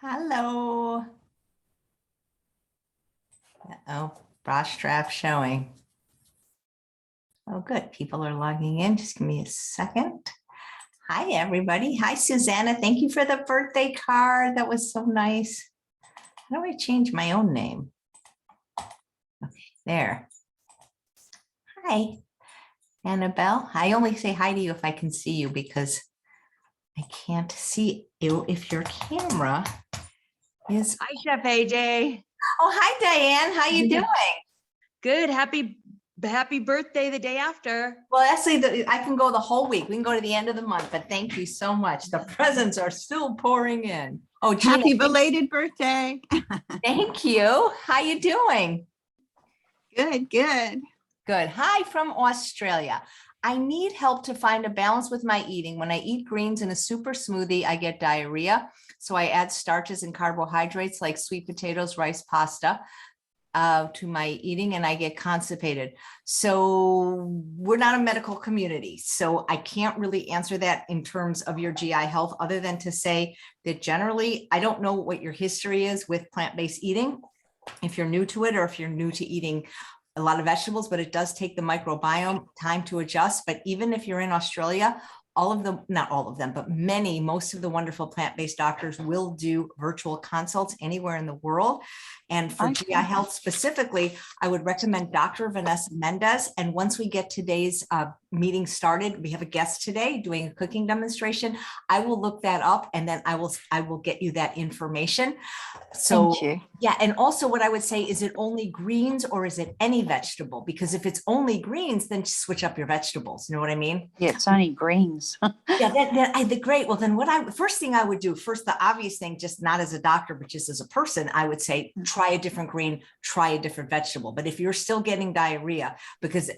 Hello. Oh, brush draft showing. Oh, good. People are logging in. Just give me a second. Hi, everybody. Hi, Susanna. Thank you for the birthday card. That was so nice. How do I change my own name? Okay, there. Hi, Annabelle. I only say hi to you if I can see you because I can't see you if your camera is. Hi, Chef AJ. Oh, hi, Diane. How you doing? Good. Happy birthday the day after. Well, actually, I can go the whole week. We can go to the end of the month, but thank you so much. The presents are still pouring in. Oh, Gina, happy belated birthday. thank you. How you doing? Good. Good. Hi from Australia. I need help to find a balance with my eating. When I eat greens in a super smoothie, I get diarrhea. So I add starches and carbohydrates like sweet potatoes, rice, pasta to my eating, and I get constipated. So we're not a medical community, so I can't really answer that in terms of your GI health, other than to say that generally, I don't know what your history is with plant-based eating, if you're new to it or if you're new to eating a lot of vegetables, but it does take the microbiome time to adjust. But even if you're in Australia, all of them, not all of them, but most of the wonderful plant-based doctors will do virtual consults anywhere in the world. And for GI health specifically, I would recommend Dr. Vanessa Mendez. And once we get today's meeting started, we have a guest today doing a cooking demonstration. I will look that up and then I will get you that information. So yeah, and also what I would say, is it only greens or is it any vegetable? Because if it's only greens, then switch up your vegetables. You know what I mean? Yeah, it's only greens. Yeah, great. Well, then first thing I would do, the obvious thing, just not as a doctor, but just as a person, I would say, try a different green, try a different vegetable. But if you're still getting diarrhea, because,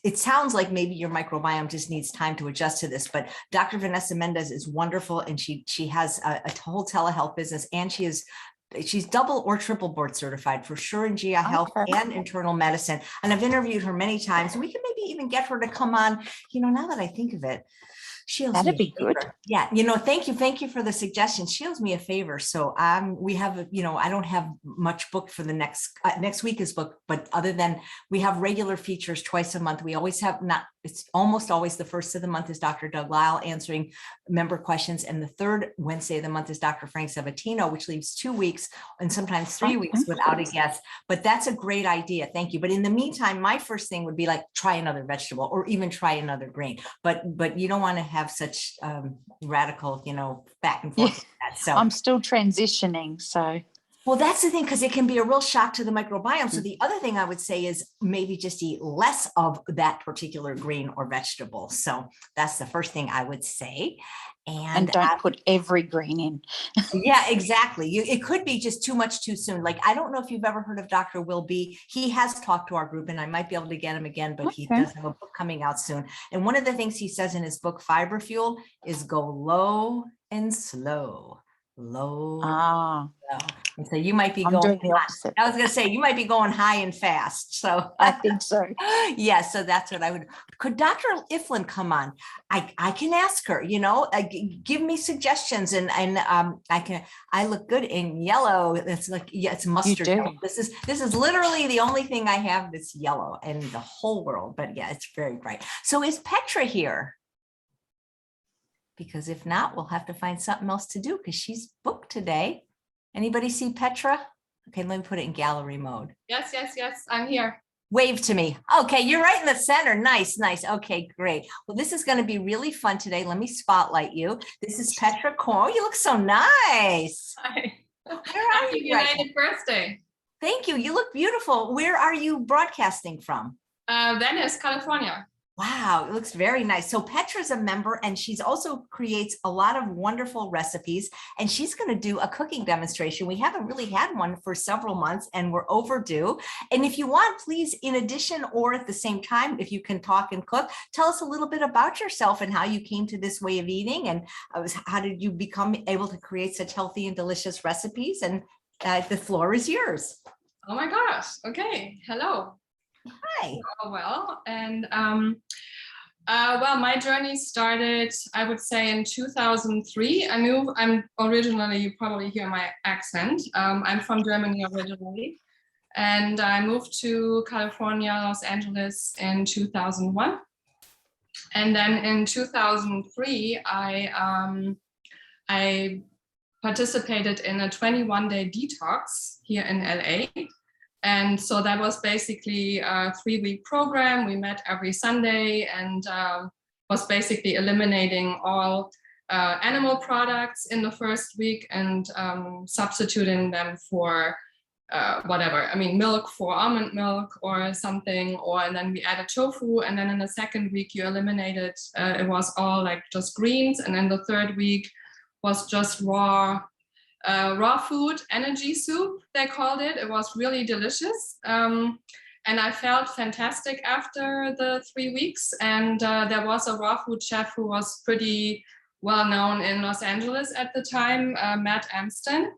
it sounds like maybe your microbiome just needs time to adjust to this, but Dr. Vanessa Mendez is wonderful. And she has a whole telehealth business, and she's double or triple board certified for sure in GI health and internal medicine. And I've interviewed her many times, and we can maybe even get her to come on. Now that I think of it, that'd be good. Yeah. Thank you for the suggestion. She owes me a favor. So we have, I don't have much booked for the next week is booked, but other than we have regular features twice a month. We always have it's almost always the first of the month is Dr. Doug Lyle answering member questions. And the third Wednesday of the month is Dr. Frank Sabatino, which leaves 2 weeks and sometimes 3 weeks without a guest. But that's a great idea. Thank you. But in the meantime, my first thing would be like, try another vegetable or even try another grain. But you don't want to have such radical, back and forth. Yeah. So I'm still transitioning. So. Well, that's the thing, because it can be a real shock to the microbiome. So the other thing I would say is maybe just eat less of that particular green or vegetable. So that's the first thing I would say. And don't put every green in. Yeah, exactly. It could be just too much too soon. Like, I don't know if you've ever heard of Dr. Will B. He has talked to our group, and I might be able to get him again, but he does have a book coming out soon. And one of the things he says in his book, Fiber Fuel, is go low and slow. Low. And so you might be going the opposite. I was going to say you might be going high and fast. So I think so. Yeah, so that's what I would. Could Dr. Iflin come on? I can ask her, give me suggestions, and I look good in yellow. It's like, yeah, it's mustard. This is literally the only thing I have that's yellow in the whole world. But yeah, it's very bright. So is Petra here? Because if not, we'll have to find something else to do, because she's booked today. Anybody see Petra? Okay, let me put it in gallery mode. Yes, I'm here. Wave to me. Okay, you're right in the center. Nice. Okay, great. Well, this is going to be really fun today. Let me spotlight you. This is Petra Korn. You look so nice. Hi. Happy belated birthday. Thank you. You look beautiful. Where are you broadcasting from? Venice, California. Wow, it looks very nice. So Petra's a member, and she's also creates a lot of wonderful recipes, and she's going to do a cooking demonstration. We haven't really had one for several months, and we're overdue. And if you want, please, in addition or at the same time, if you can talk and cook, tell us a little bit about yourself and how you came to this way of eating, and how did you become able to create such healthy and delicious recipes? And the floor is yours. Oh my gosh. Okay. Hello. Hi. Oh, well, and Well, my journey started, I would say, in 2003. I'm originally, you probably hear my accent. I'm from Germany originally. And I moved to California, Los Angeles in 2001. And then in 2003, I participated in a 21-day detox here in LA. And so that was basically a 3-week program. We met every Sunday and was basically eliminating all animal products in the first week and substituting them for whatever. I mean, milk for almond milk or something, and then we added tofu. And then in the second week, you eliminated, it was all like just greens. And then the third week was just raw food, energy soup, they called it. It was really delicious. And I felt fantastic after the 3 weeks. And there was a raw food chef who was pretty well known in Los Angeles at the time, Matt Amston.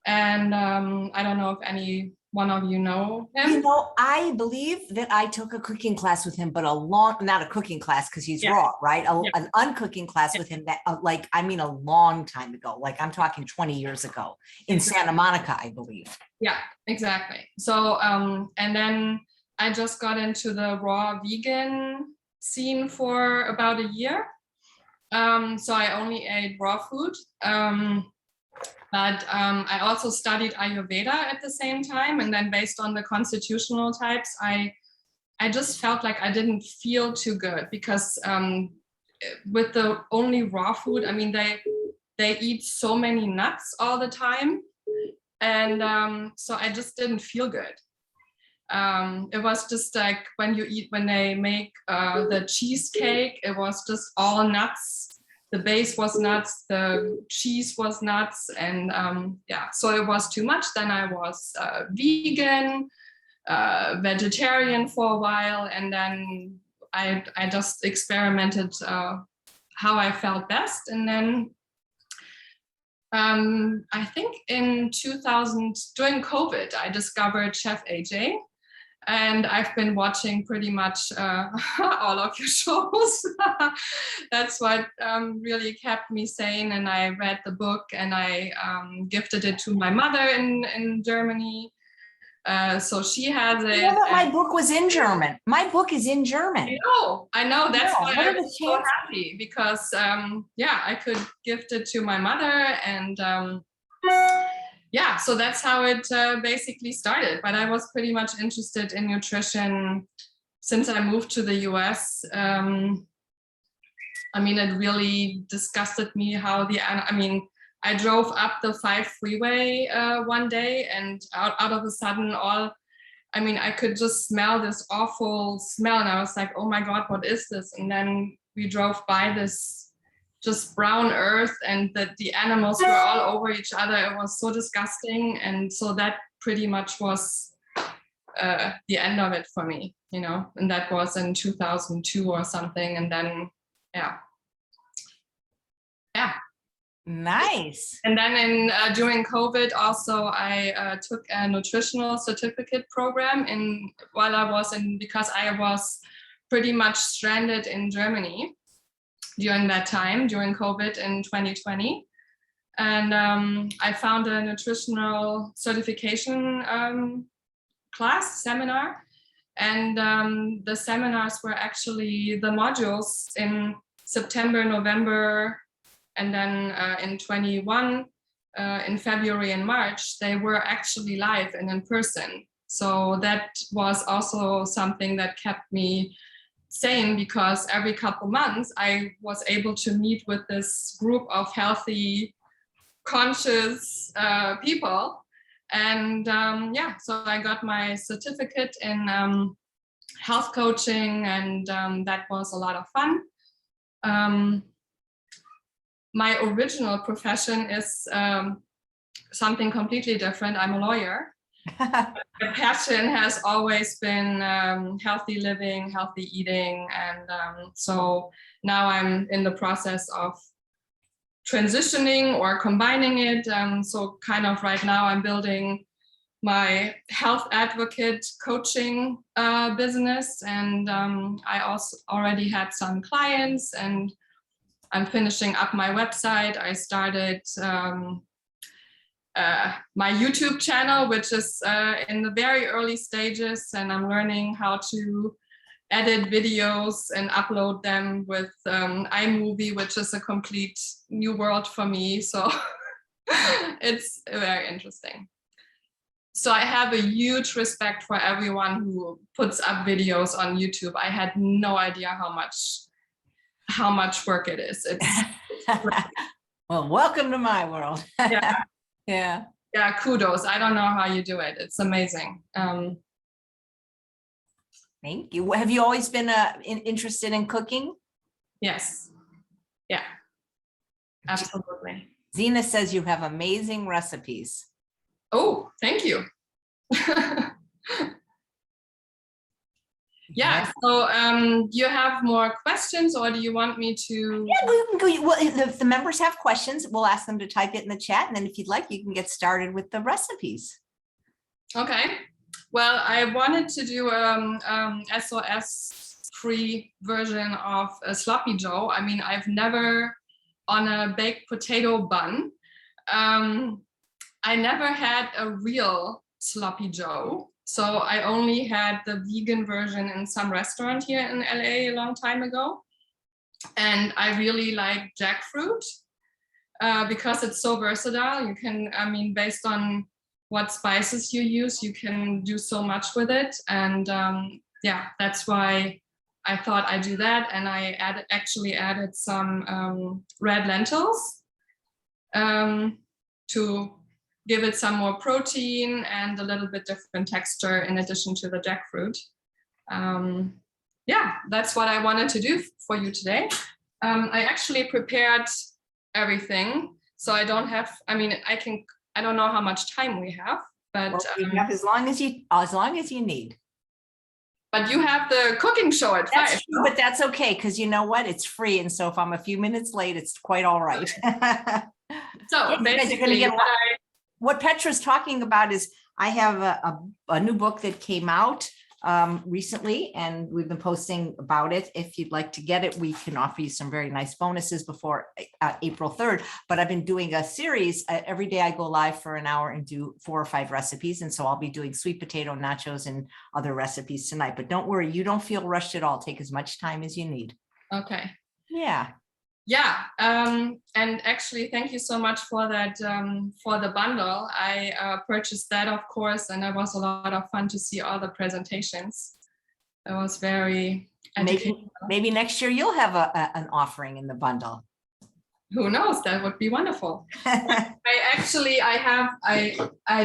And I don't know if any one of you know him. You know, I believe that I took a cooking class with him, but not a cooking class because he's raw, right? An uncooking class with him that a long time ago, like I'm talking 20 years ago in Santa Monica, I believe. Yeah, exactly. So, and then I just got into the raw vegan scene for about a year. So I only ate raw food. But I also studied Ayurveda at the same time. And then based on the constitutional types, I just felt like I didn't feel too good because with the only raw food, I mean, they eat so many nuts all the time. And so I just didn't feel good. It was just like when they make the cheesecake, it was just all nuts. The base was nuts, the cheese was nuts, and so it was too much. Then I was vegan, vegetarian for a while, and then I just experimented how I felt best. And then I think in 2000, during COVID, I discovered Chef AJ. And I've been watching pretty much all of your shows. That's what really kept me sane. And I read the book and I gifted it to my mother in Germany. So she has it. You know that my book was in German. My book is in German. I know. That's why what I are the was so happy because, I could gift it to my mother and so that's how it basically started. But I was pretty much interested in nutrition since I moved to the US. It really disgusted me how I drove up the 5 freeway one day and out of a sudden I could just smell this awful smell. And I was like, oh my God, what is this? And then we drove by this just brown earth and that the animals were all over each other. It was so disgusting. And so that pretty much was the end of it for me, and that was in 2002 or something. And then, Nice. And then during COVID also, I took a nutritional certificate program because I was pretty much stranded in Germany during that time, during COVID in 2020. And I found a nutritional certification seminar. And the seminars were actually the modules in September, November, and then in 21, in February and March, they were actually live and in person. So that was also something that kept me sane because every couple months I was able to meet with this group of healthy, conscious people. And so I got my certificate in health coaching, and that was a lot of fun. My original profession is something completely different. I'm a lawyer. My passion has always been healthy living, healthy eating. And so now I'm in the process of transitioning or combining it. So kind of right now I'm building my health advocate coaching business, and I also already had some clients, and I'm finishing up my website. I started my YouTube channel, which is in the very early stages, and I'm learning how to edit videos and upload them with iMovie, which is a complete new world for me. So it's very interesting. So I have a huge respect for everyone who puts up videos on YouTube. I had no idea how much work it is. It's Well, welcome to my world. Yeah. Yeah. Yeah, kudos. I don't know how you do it. It's amazing. Thank you. Have you always been interested in cooking? Yes. Yeah. Absolutely. Zena says you have amazing recipes. Oh, thank you. Yeah. So do you have more questions, or do you want me to? Yeah, we can go. Well, if the members have questions, we'll ask them to type it in the chat. And then if you'd like, you can get started with the recipes. Okay. Well, I wanted to do SOS free version of a sloppy Joe. I mean, I've never on a baked potato bun. I never had a real sloppy Joe. So I only had the vegan version in some restaurant here in LA a long time ago. And I really like jackfruit because it's so versatile. You can, I mean, based on what spices you use, you can do so much with it. And yeah, that's why I thought I'd do that. And I actually added some red lentils to give it some more protein and a little bit different texture in addition to the jackfruit. Yeah, that's what I wanted to do for you today. I actually prepared everything, so I don't have, I mean, I don't know how much time we have, but Well, we have as long as you need. But you have the cooking show at 5. That's true, but that's okay, because you know what? It's free, and so if I'm a few minutes late, it's quite all right. So Yeah, basically, what Petra's talking about is I have a new book that came out recently, and we've been posting about it. If you'd like to get it, we can offer you some very nice bonuses before April 3rd. But I've been doing a series. Every day I go live for an hour and do 4 or 5 recipes. And so I'll be doing sweet potato nachos and other recipes tonight. But don't worry, you don't feel rushed at all. Take as much time as you need. okay. Yeah. Yeah, and actually, thank you so much for that, for the bundle. I purchased that, of course, and it was a lot of fun to see all the presentations. It was very educational. Maybe next year you'll have an offering in the bundle. Who knows? That would be wonderful. I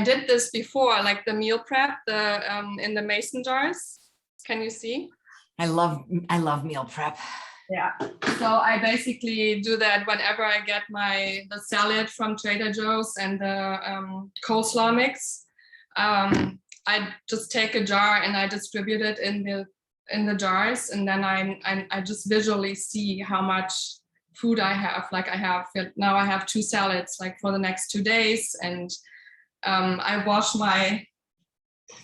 did this before, like the meal prep, in the mason jars. Can you see? I love meal prep. Yeah, so I basically do that whenever I get the salad from Trader Joe's and the coleslaw mix. I just take a jar and I distribute it in the jars, and then I just visually see how much food I have. Like now I have 2 salads like for the next 2 days, and I wash my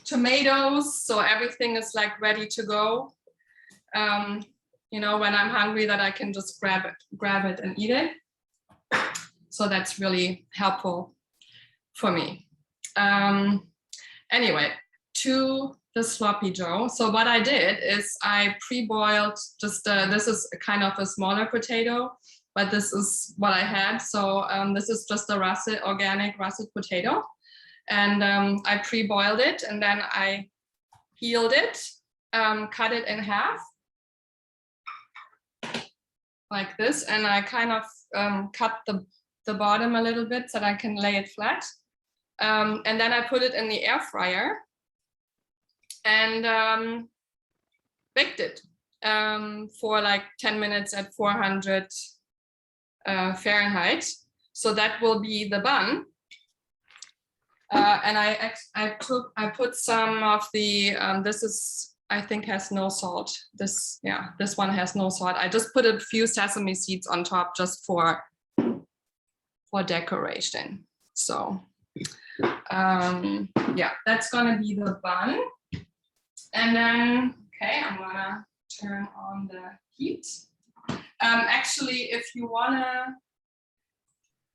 tomatoes, so everything is like ready to go. You know, when I'm hungry, that I can just grab it and eat it. So that's really helpful for me. Anyway, to the sloppy Joe. So what I did is I pre-boiled this is kind of a smaller potato, but this is what I had. So this is just a organic russet potato. And I pre-boiled it, and then I peeled it, cut it in half, like this, and I kind of cut the bottom a little bit so that I can lay it flat. And then I put it in the air fryer and baked it for like 10 minutes at 400 Fahrenheit. So that will be the bun. And I put some of the, this is, I think has no salt. This one has no salt. I just put a few sesame seeds on top just for decoration. So yeah, that's gonna be the bun. And then, okay, I'm gonna turn on the heat. Actually, if you wanna,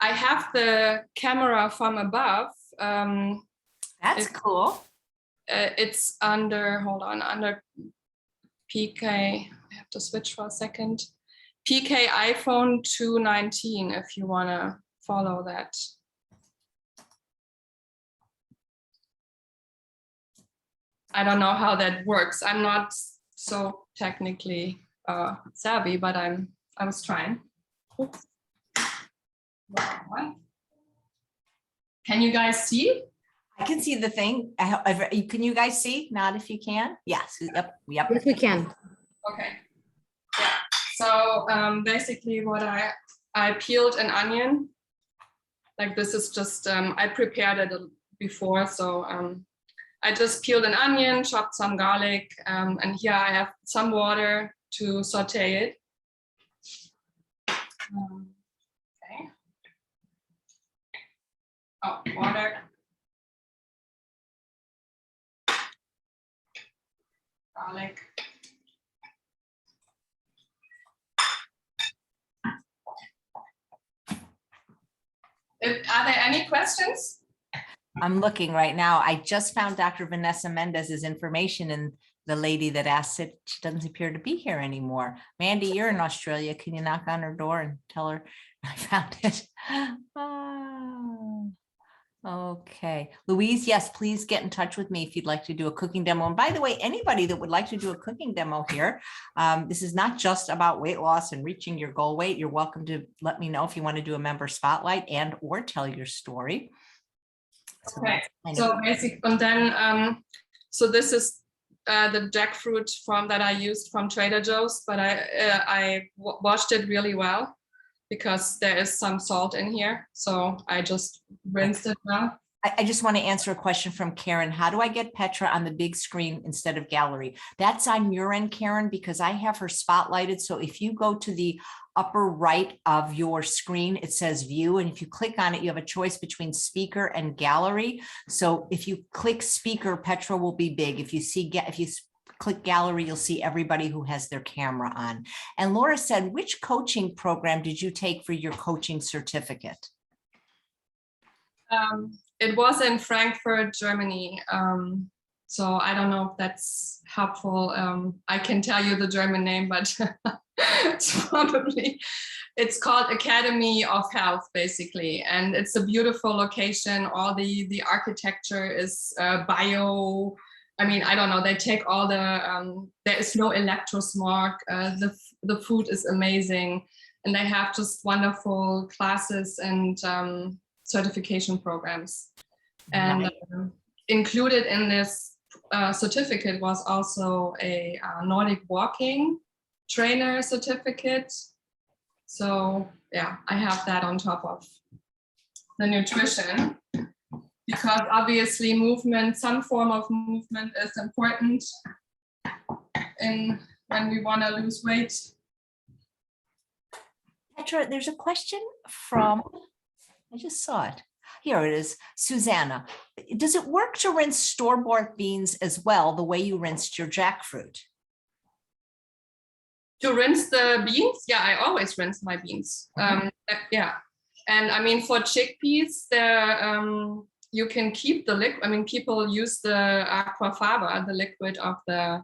I have the camera from above. That's cool. It's under, hold on, under PK, I have to switch for a second. PK iPhone 219, if you wanna follow that. I don't know how that works. I'm not so technically savvy, but I was trying. Oops. Wrong one. Can you guys see? I can see the thing. Can you guys see? Not if you can. Yes. Yep. Yep. Yes, we can. Okay. Yeah. So basically, what I peeled an onion. Like this is just I prepared it before, so I just peeled an onion, chopped some garlic, and here I have some water to saute it. Okay. Oh, water. Garlic. Are there any questions? I'm looking right now. I just found Dr. Vanessa Mendez's information, and the lady that asked it, she doesn't appear to be here anymore. Mandy, you're in Australia. Can you knock on her door and tell her I found it? Okay. Louise, yes, please get in touch with me if you'd like to do a cooking demo. And by the way, anybody that would like to do a cooking demo here, this is not just about weight loss and reaching your goal weight. You're welcome to let me know if you want to do a member spotlight and or tell your story. Okay, so basically, and then, so this is the jackfruit that I used from Trader Joe's, but I washed it really well because there is some salt in here. So I just rinsed it well. I just want to answer a question from Karen. How do I get Petra on the big screen instead of gallery? That's on your end, Karen, because I have her spotlighted. So if you go to the upper right of your screen, it says view. And if you click on it, you have a choice between speaker and gallery. So if you click speaker, Petra will be big. If you click gallery, you'll see everybody who has their camera on. And Laura said, which coaching program did you take for your coaching certificate? It was in Frankfurt, Germany. So I don't know if that's helpful. I can tell you the German name, but it's called Academy of Health, basically. And it's a beautiful location. All the architecture is bio. I mean, I don't know, they take all the, there is no electrosmog. The food is amazing. And they have just wonderful classes and certification programs. And Nice. Included in this certificate was also a Nordic walking trainer certificate. So yeah, I have that on top of the nutrition, because obviously movement, some form of movement is important when we want to lose weight. Petra, there's a question from, I just saw it. Here it is, Susanna. Does it work to rinse store-bought beans as well, the way you rinsed your jackfruit? To rinse the beans? Yeah, I always rinse my beans. Yeah, and I mean, for chickpeas, you can keep the liquid. I mean, people use the aquafaba, the liquid of the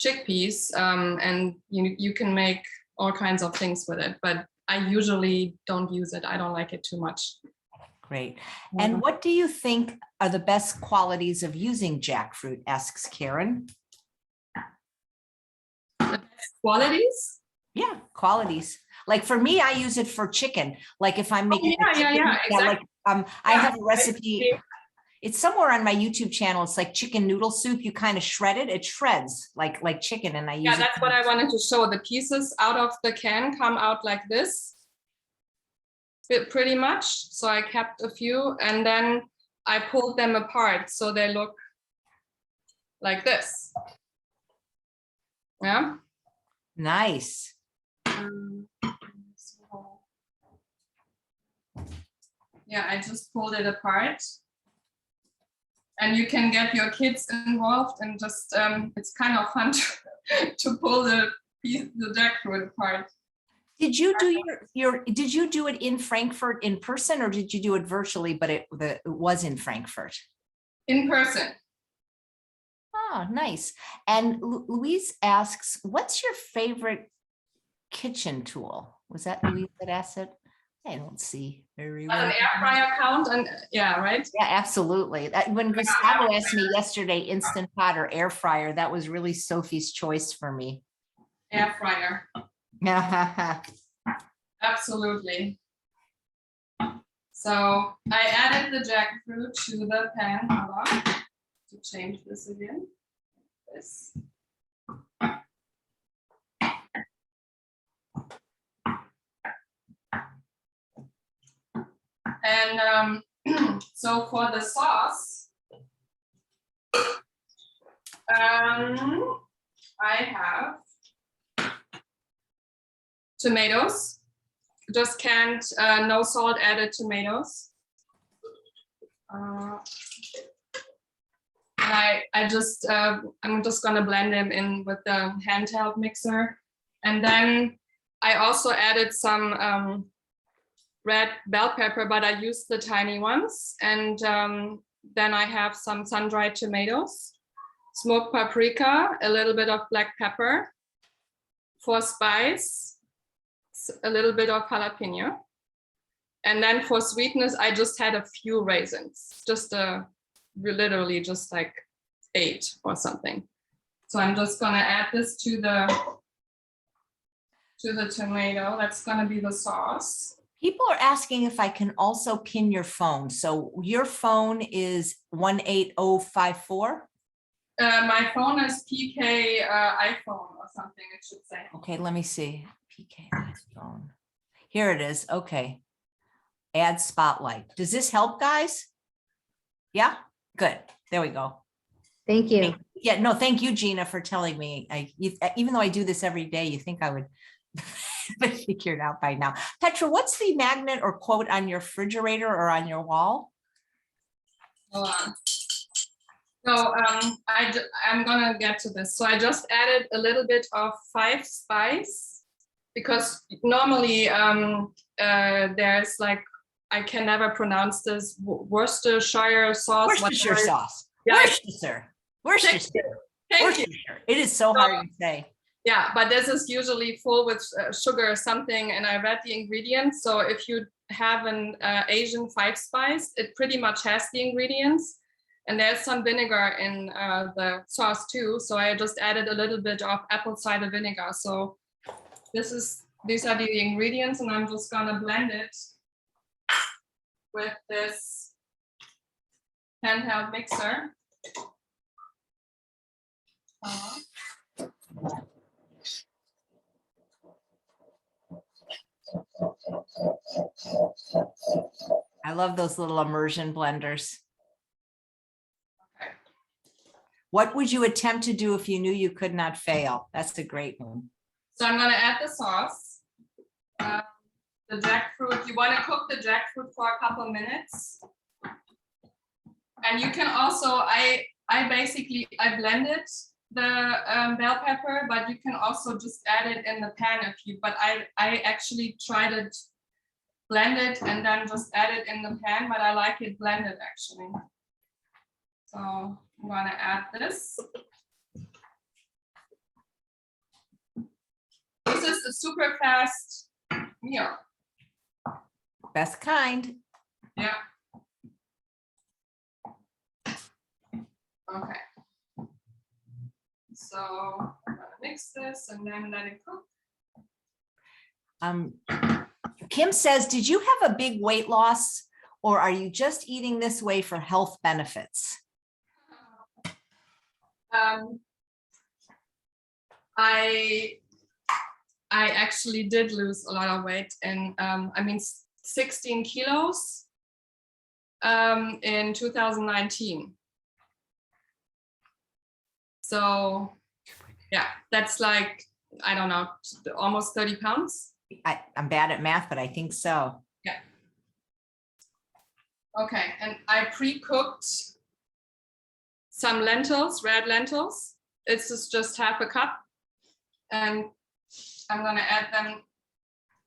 chickpeas, and you can make all kinds of things with it, but I usually don't use it. I don't like it too much. Great. And what do you think are the best qualities of using jackfruit, asks Karen. The best qualities? Yeah, qualities. Like for me, I use it for chicken. Like if I'm making Exactly. I have a recipe. It's somewhere on my YouTube channel. It's like chicken noodle soup. You kind of shred it. It shreds like chicken, and I use it. Yeah, that's what I wanted to show. The pieces out of the can come out like this, pretty much. So I kept a few, and then I pulled them apart so they look like this. Yeah. Nice. Yeah, I just pulled it apart. And you can get your kids involved, and just it's kind of fun to pull the jackfruit apart. Did you do did you do it in Frankfurt in person, or did you do it virtually, but it was in Frankfurt? In person. Oh, nice. And Louise asks, what's your favorite kitchen tool? Was that Louise that asked it? I don't see very well. An air fryer count, and yeah, right? Yeah, absolutely. When Gustavo asked me yesterday, Instant Pot or air fryer, that was really Sophie's choice for me. Air fryer. Yeah. Absolutely. So I added the jackfruit to the pan. Hold on, to change this again. This. And so for the sauce, I have tomatoes, just canned, no salt added tomatoes. I'm just gonna blend them in with the handheld mixer. And then I also added some red bell pepper, but I used the tiny ones. And then I have some sun-dried tomatoes, smoked paprika, a little bit of black pepper. For spice, a little bit of jalapeno. And then for sweetness, I just had a few raisins, just literally just like 8 or something. So I'm just gonna add this to the tomato. That's gonna be the sauce. People are asking if I can also pin your phone. So your phone is 18054? My phone is PK iPhone or something, it should say. Okay, let me see. PK phone. Here it is. Okay. Add spotlight. Does this help, guys? Yeah, good. There we go. Thank you. Yeah, no, thank you, Gina, for telling me. Even though I do this every day, you think I would figure it out by now. Petra, what's the magnet or quote on your refrigerator or on your wall? Hold on. So I'm gonna get to this. So I just added a little bit of 5 spice, because normally there's like, I can never pronounce this, Worcestershire sauce. Worcestershire whatever. sauce. Yeah, Worcestershire. Thank you. It is so hard to say. Yeah, but this is usually full with sugar or something, and I read the ingredients. So if you have an Asian 5 spice, it pretty much has the ingredients. And there's some vinegar in the sauce too. So I just added a little bit of apple cider vinegar. So these are the ingredients, and I'm just gonna blend it with this handheld mixer. I love those little immersion blenders. Okay. What would you attempt to do if you knew you could not fail? That's a great one. So I'm gonna add the sauce. The jackfruit, you wanna cook the jackfruit for a couple minutes. And you can also, I blended the bell pepper, but you can also just add it in the pan if you, but I actually tried it blended and then just add it in the pan, but I like it blended actually. So I'm gonna add this. This is a super fast meal. Best kind. Yeah. Okay. So I'm gonna mix this and then let it cook. Kim says, did you have a big weight loss, or are you just eating this way for health benefits? I actually did lose a lot of weight, and I mean 16 kilos in 2019. So yeah, that's like, I don't know, almost 30 pounds. I'm bad at math, but I think so. Yeah. Okay, and I pre-cooked some lentils, red lentils. It's just half a cup. And I'm gonna add them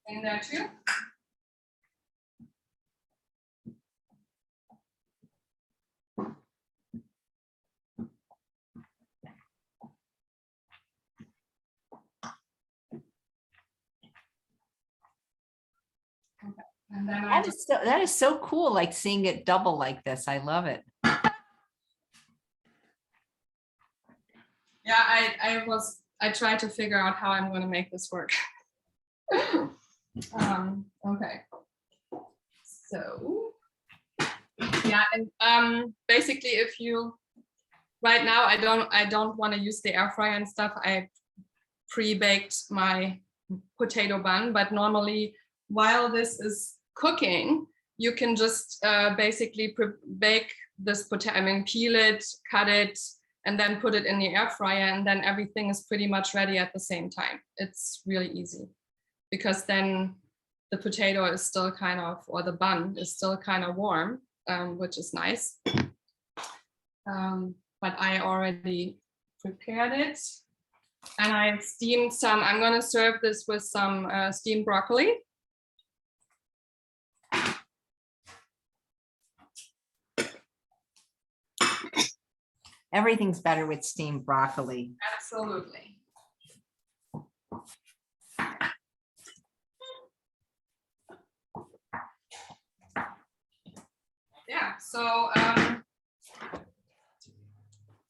in there too. And then That is so cool, like seeing it double like this. I love it. Yeah, I tried to figure out how I'm going to make this work. Okay. So yeah, and basically if you right now I don't want to use the air fryer and stuff. I pre-baked my potato bun, but normally while this is cooking, you can just basically bake this potato, I mean, peel it, cut it, and then put it in the air fryer, and then everything is pretty much ready at the same time. It's really easy because then the potato is still kind of, or the bun is still kind of warm, which is nice. But I already prepared it and I steamed some. I'm going to serve this with some steamed broccoli. Everything's better with steamed broccoli. Absolutely. Yeah, so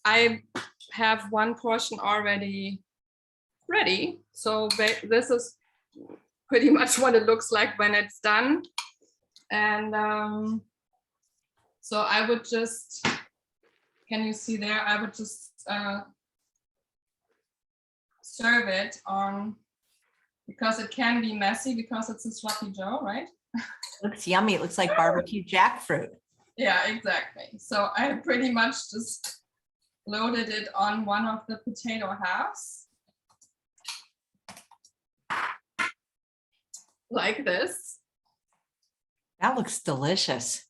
I have one portion already ready. So this is pretty much what it looks like when it's done. And so I would just, can you see there? I would just serve it on, because it can be messy because it's a sloppy Joe, right? Looks yummy. It looks like barbecue jackfruit. Yeah, exactly. So I pretty much just loaded it on one of the potato halves. Like this. That looks delicious.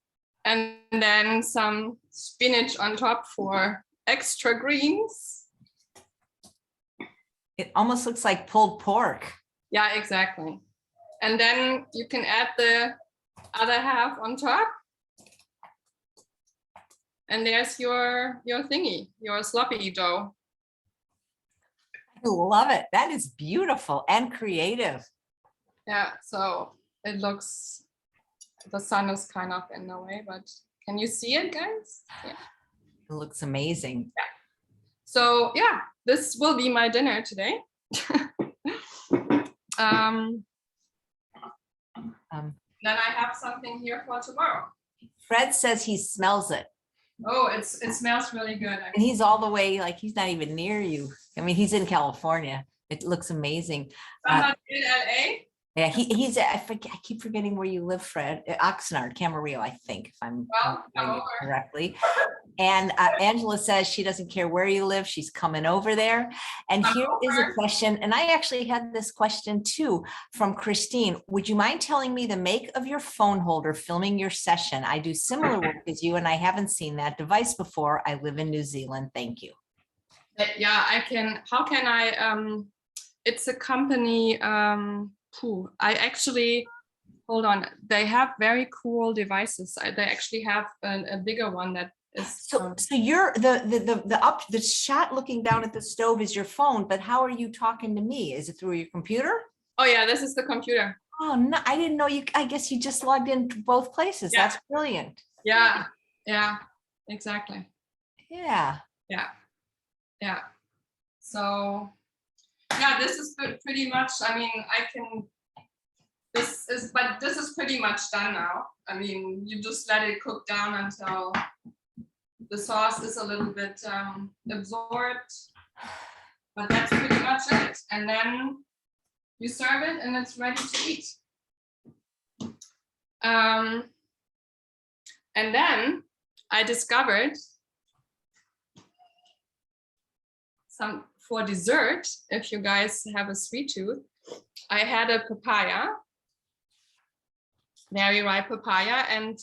And then some spinach on top for extra greens. It almost looks like pulled pork. Yeah, exactly. And then you can add the other half on top. And there's your thingy, your sloppy dough. I love it. That is beautiful and creative. Yeah, so it looks, the sun is kind of in the way, but can you see it, guys? Yeah. It looks amazing. Yeah. So yeah, this will be my dinner today. Then I have something here for tomorrow. Fred says he smells it. Oh, it smells really good. And he's all the way, like he's not even near you. I mean, he's in California. It looks amazing. Somebody in LA? Yeah, he's, I keep forgetting where you live, Fred. Oxnard, Camarillo, I think, if I'm remembering correctly. And Angela says she doesn't care where you live. She's coming over there. And here is a question. And I actually had this question too from Christine. Would you mind telling me the make of your phone holder filming your session? I do similar work as you and I haven't seen that device before. I live in New Zealand. Thank you. Yeah, I can. How can I? It's a company. I actually, hold on. They have very cool devices. They actually have a bigger one that is. So you're the shot looking down at the stove is your phone, but how are you talking to me? Is it through your computer? Oh yeah, this is the computer. Oh no, I didn't know you. I guess you just logged into both places. Yeah. That's brilliant. Yeah, exactly. Yeah. So yeah, this is pretty much, I mean, this is pretty much done now. I mean, you just let it cook down until the sauce is a little bit absorbed, but that's pretty much it. And then you serve it and it's ready to eat. And then I discovered some for dessert. If you guys have a sweet tooth, I had a papaya, very ripe papaya, and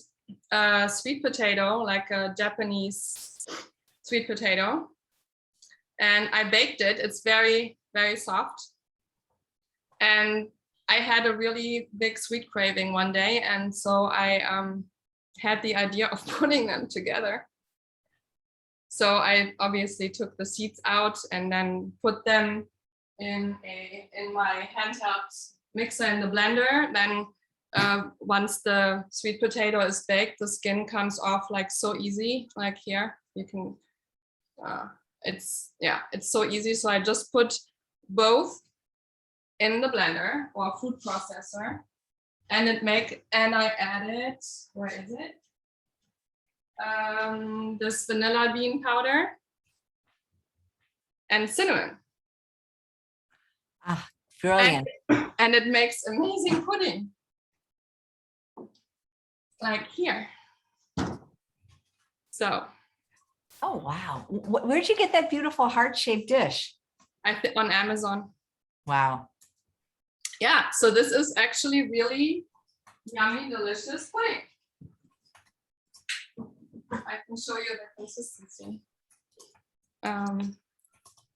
a sweet potato, like a Japanese sweet potato, and I baked it. It's very, very soft. And I had a really big sweet craving one day, and so I had the idea of putting them together. So I obviously took the seeds out and then put them in my handheld mixer in the blender. Then once the sweet potato is baked, the skin comes off like so easy, like here. You can, it's so easy. So I just put both in the blender or food processor, and I added, where is it? This vanilla bean powder and cinnamon. Ah, brilliant. And it makes amazing pudding. Like here. So. Oh, wow. Where'd you get that beautiful heart-shaped dish? On Amazon. Wow. Yeah, so this is actually really yummy, delicious pudding. I can show you the consistency.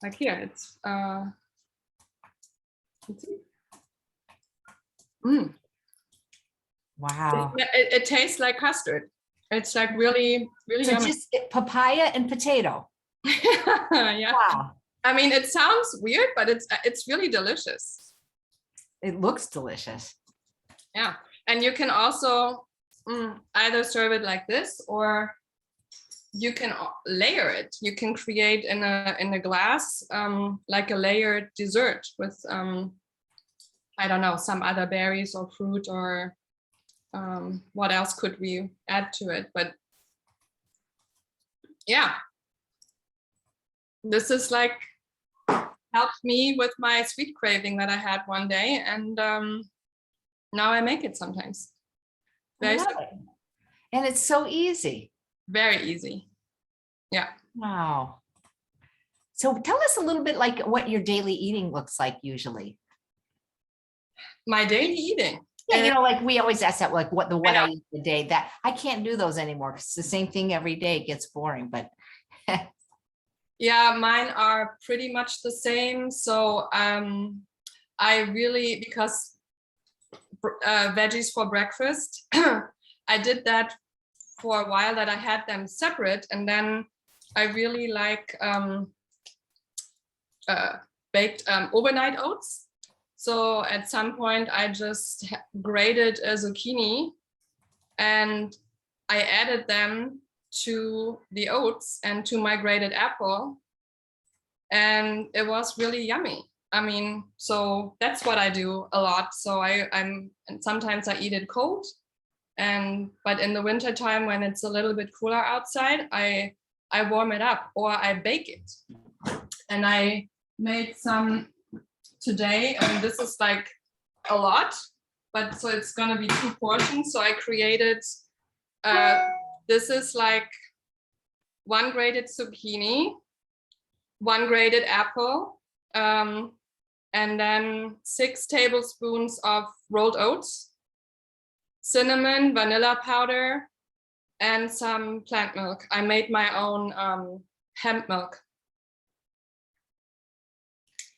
Like here, it's Wow. it tastes like custard. It's like really, really So yummy. just papaya and potato. Yeah. Wow. I mean, it sounds weird, but it's really delicious. It looks delicious. Yeah, and you can also either serve it like this, or you can layer it. You can create in a glass like a layered dessert with I don't know, some other berries or fruit, or what else could we add to it? But yeah, this is like helped me with my sweet craving that I had one day, and now I make it sometimes. I love it. And it's so easy. Very easy. Yeah. Wow. So tell us a little bit like what your daily eating looks like usually. My daily eating. Yeah, you know, like we always ask that, like what I know. eat the day. That I can't do those anymore. It's the same thing every day. It gets boring, but Yeah, mine are pretty much the same. So I really, because veggies for breakfast, I did that for a while, that I had them separate, and then I really like baked overnight oats. So at some point I just grated a zucchini and I added them to the oats and to my grated apple, and it was really yummy. I mean, so that's what I do a lot. So and sometimes I eat it cold, but in the winter time when it's a little bit cooler outside, I warm it up or I bake it. And I made some today, and this is like a lot, but so it's gonna be 2 portions. So I created, this is like 1 grated zucchini, 1 grated apple, and then 6 tablespoons of rolled oats, cinnamon, vanilla powder, and some plant milk. I made my own hemp milk.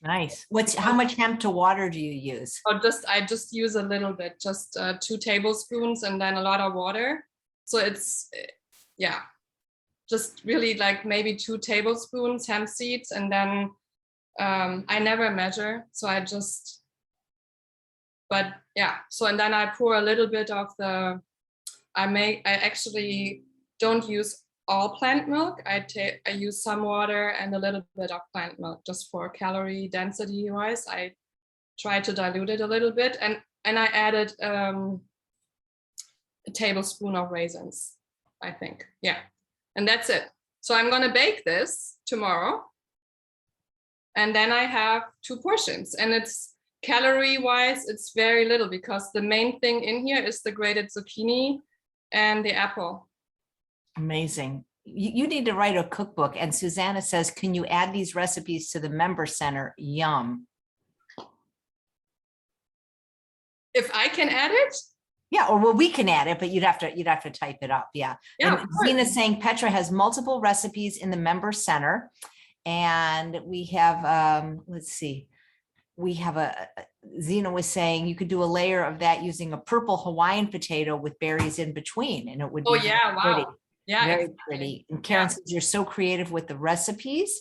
nice. How much hemp to water do you use? Or I just use a little bit, just 2 tablespoons and then a lot of water. So it's, yeah, just really like maybe 2 tablespoons hemp seeds, and then I never measure, so I just, but yeah, so and then I pour a little bit of I actually don't use all plant milk. I use some water and a little bit of plant milk just for calorie density wise. I try to dilute it a little bit, and I added a tablespoon of raisins, I think. Yeah, and that's it. So I'm gonna bake this tomorrow, and then I have 2 portions, and it's calorie wise, it's very little because the main thing in here is the grated zucchini and the apple. Amazing. You need to write a cookbook. And Susanna says, can you add these recipes to the member center? Yum. If I can add it? Yeah, or well, we can add it, but you'd have to type it up. Yeah. Yeah, And of course. Zena's saying Petra has multiple recipes in the member center. And we have, let's see, we have Zena was saying you could do a layer of that using a purple Hawaiian potato with berries in between, and it would Oh be yeah, pretty, wow. Yeah, very exactly. pretty. And Karen says you're so creative with the recipes.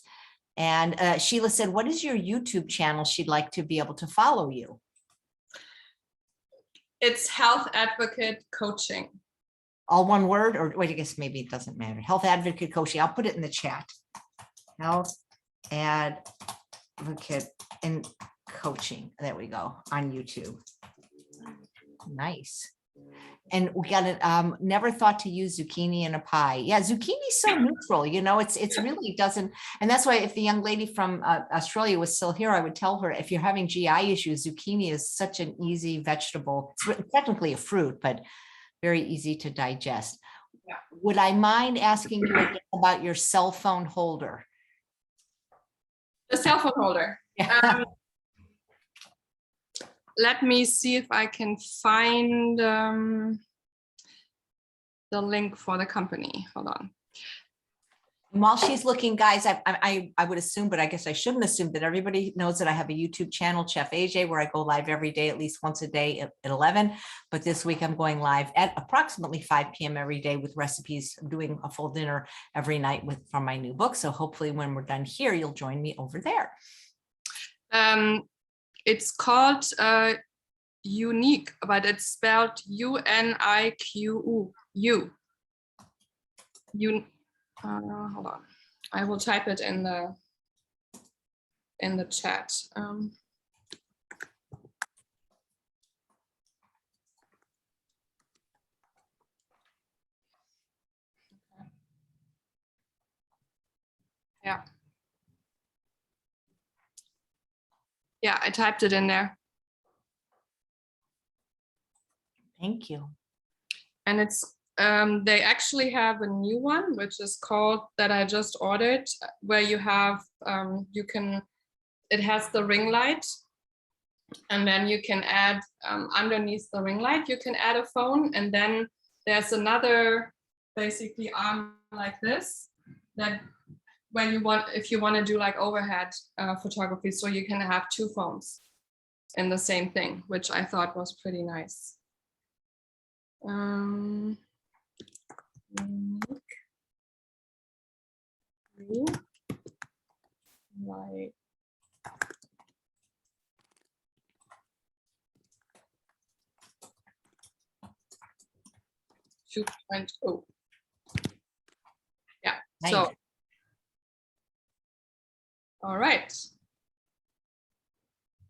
And Sheila said, what is your YouTube channel? She'd like to be able to follow you. It's Health Advocate Coaching. All one word, or wait, I guess maybe it doesn't matter. Health Advocate Coaching. I'll put it in the chat. Health Advocate and Coaching. There we go, on YouTube. Nice. And we got it. Never thought to use zucchini in a pie. Yeah, zucchini's so neutral, you know, it's really doesn't. And that's why if the young lady from Australia was still here, I would tell her, if you're having GI issues, zucchini is such an easy vegetable. It's technically a fruit, but very easy to digest. Yeah. Would I mind asking you again about your cell phone holder? The cell phone holder. Yeah. Let me see if I can find the link for the company. Hold on. And while she's looking, guys, I would assume, but I guess I shouldn't assume, that everybody knows that I have a YouTube channel, Chef AJ, where I go live every day, at least once a day at 11. But this week I'm going live at approximately 5 p.m. every day with recipes. I'm doing a full dinner every night from my new book. So hopefully when we're done here, you'll join me over there. It's called Unique, but it's spelled U-N-I-Q-U. Hold on. I will type it in the chat. Yeah. Yeah, I typed it in there. Thank you. And it's they actually have a new one, which is called, that I just ordered, where you have it has the ring light, and then you can add underneath the ring light, you can add a phone, and then there's another basically arm like this, that when you want, if you want to do like overhead photography, so you can have 2 phones in the same thing, which I thought was pretty nice. Like 2.0. Yeah. Nice. So, all right.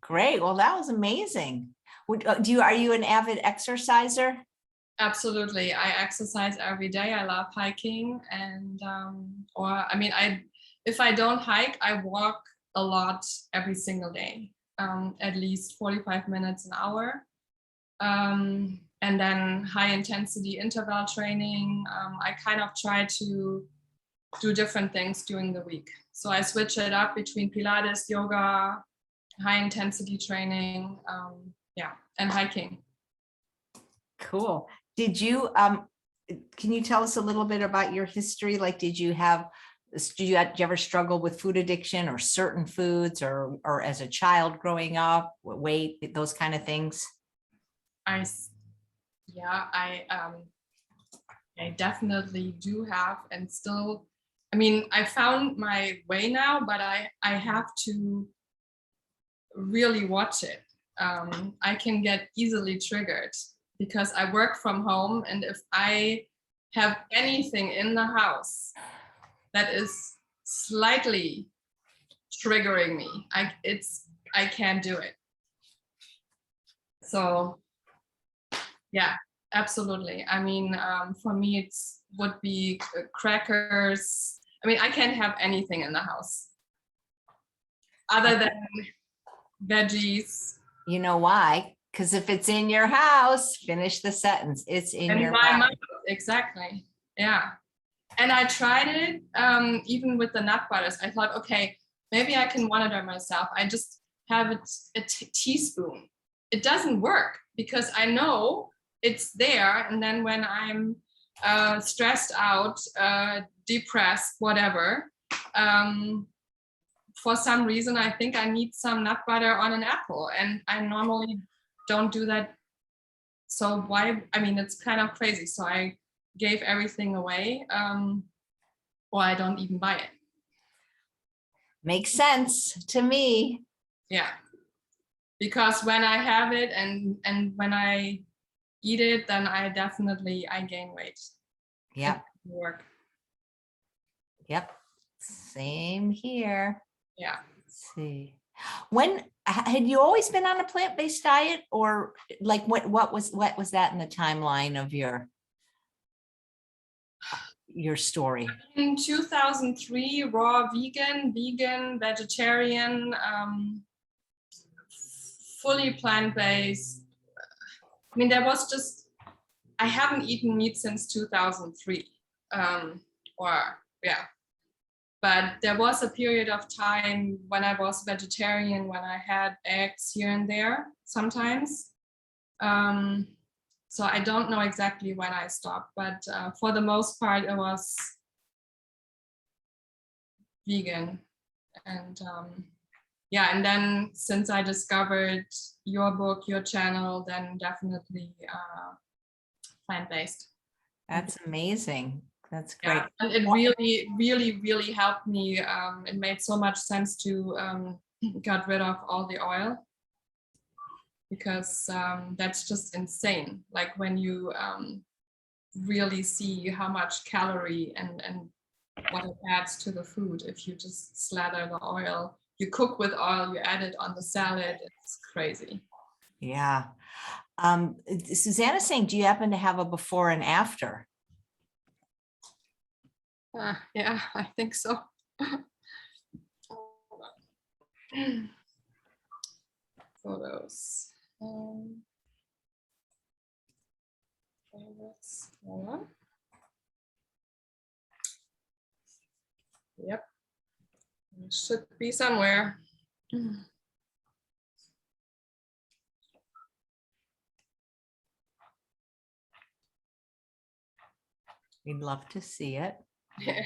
Great. Well, that was amazing. Are you an avid exerciser? Absolutely. I exercise every day. I love hiking, and if I don't hike, I walk a lot every single day, at least 45 minutes an hour. And then high intensity interval training. I kind of try to do different things during the week. So I switch it up between Pilates, yoga, high intensity training, and hiking. Cool. Did you, can you tell us a little bit about your history? Like, did you ever struggle with food addiction or certain foods, or as a child growing up, weight, those kind of things? I definitely do have, and still, I found my way now, but I have to really watch it. I can get easily triggered because I work from home, and if I have anything in the house that is slightly triggering me, I can't do it. So yeah, absolutely. For me, it would be crackers. I can't have anything in the house other than veggies. You know why? Because if it's in your house, finish the sentence. It's in your my house. mouth. Exactly. Yeah. And I tried it even with the nut butters. I thought, okay, maybe I can monitor myself. I just have a teaspoon. It doesn't work because I know it's there. And then when I'm stressed out, depressed, whatever, for some reason, I think I need some nut butter on an apple, and I normally don't do that. So why? I mean, it's kind of crazy. So I gave everything away, or I don't even buy it. Makes sense to me. Yeah, because when I have it and when I eat it, then I gain weight. Yep. Work. Yep. Same here. Yeah. Let's see. When had you always been on a plant-based diet, or like what was that in the timeline of your story? In 2003, raw vegan, vegetarian, fully plant-based. I mean, there was just, I haven't eaten meat since 2003, but there was a period of time when I was vegetarian, when I had eggs here and there sometimes. So I don't know exactly when I stopped, but for the most part, it was vegan. And and then since I discovered your book, your channel, then definitely plant-based. That's amazing. That's great. Yeah, and it really, really, really helped me. It made so much sense to get rid of all the oil, because that's just insane. Like when you really see how much calorie and what it adds to the food if you just slather the oil. You cook with oil, you add it on the salad. It's crazy. Yeah. Susanna's saying, do you happen to have a before and after? Yeah, I think so. Photos. Favorites. Hold on. Yep. It should be somewhere. We'd love to see it. Yeah.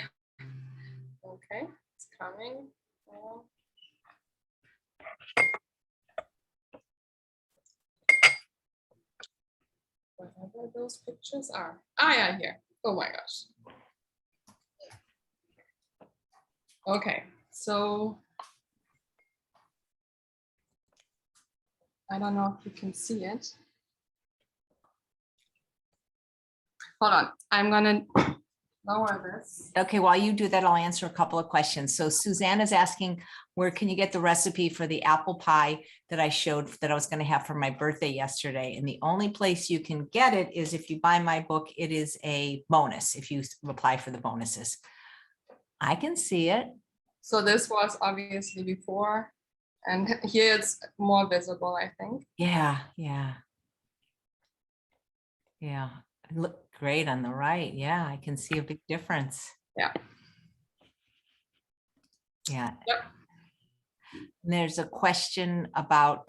Okay, it's coming. Whatever those pictures are. Yeah, here. Oh my gosh. Okay, so I don't know if you can see it. Hold on, I'm gonna lower this. Okay, while you do that, I'll answer a couple of questions. So Suzanne is asking, where can you get the recipe for the apple pie that I showed that I was going to have for my birthday yesterday? And the only place you can get it is if you buy my book. It is a bonus if you apply for the bonuses. I can see it. So this was obviously before, and here it's more visible, I think. Yeah. It looked great on the right. Yeah, I can see a big difference. Yeah. Yeah. Yep. And there's a question about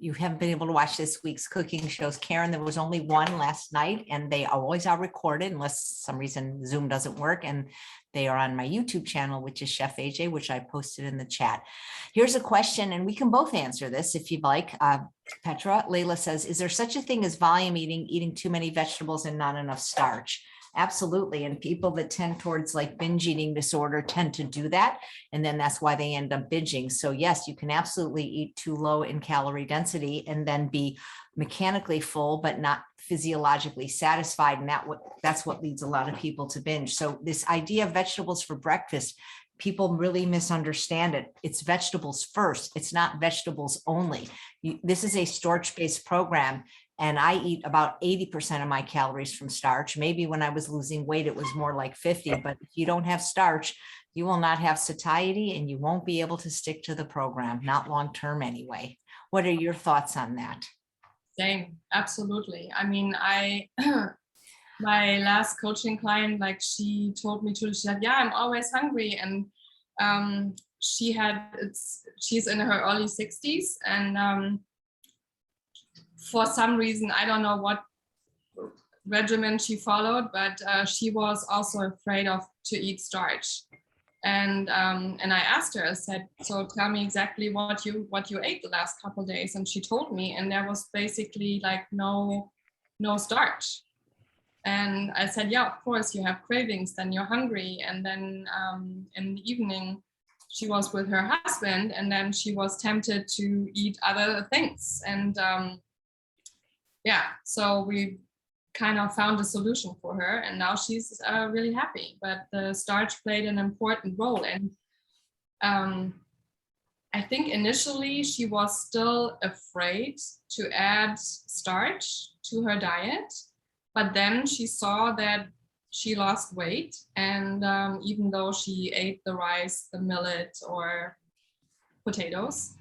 you haven't been able to watch this week's cooking shows. Karen, there was only one last night, and they always are recorded unless some reason Zoom doesn't work, and they are on my YouTube channel, which is Chef AJ, which I posted in the chat. Here's a question, and we can both answer this if you'd like. Petra, Layla says, is there such a thing as volume eating too many vegetables and not enough starch? Absolutely. And people that tend towards like binge eating disorder tend to do that. And then that's why they end up binging. So yes, you can absolutely eat too low in calorie density and then be mechanically full, but not physiologically satisfied. And that's what leads a lot of people to binge. So this idea of vegetables for breakfast, people really misunderstand it. It's vegetables first. It's not vegetables only. This is a starch-based program. And I eat about 80% of my calories from starch. Maybe when I was losing weight, it was more like 50, but if you don't have starch, you will not have satiety and you won't be able to stick to the program, not long-term anyway. What are your thoughts on that? Same, absolutely. I mean, my last coaching client, like she told me she said, yeah, I'm always hungry. And she's in her early 60s, and for some reason, I don't know what regimen she followed, but she was also afraid to eat starch. And I asked her, I said, so tell me exactly what you ate the last couple of days. And she told me, and there was basically like no starch. And I said, yeah, of course you have cravings, then you're hungry. And then in the evening, she was with her husband, and then she was tempted to eat other things. And yeah, so we kind of found a solution for her, and now she's really happy. But the starch played an important role. And I think initially she was still afraid to add starch to her diet, but then she saw that she lost weight. And even though she ate the rice, the millet, or potatoes,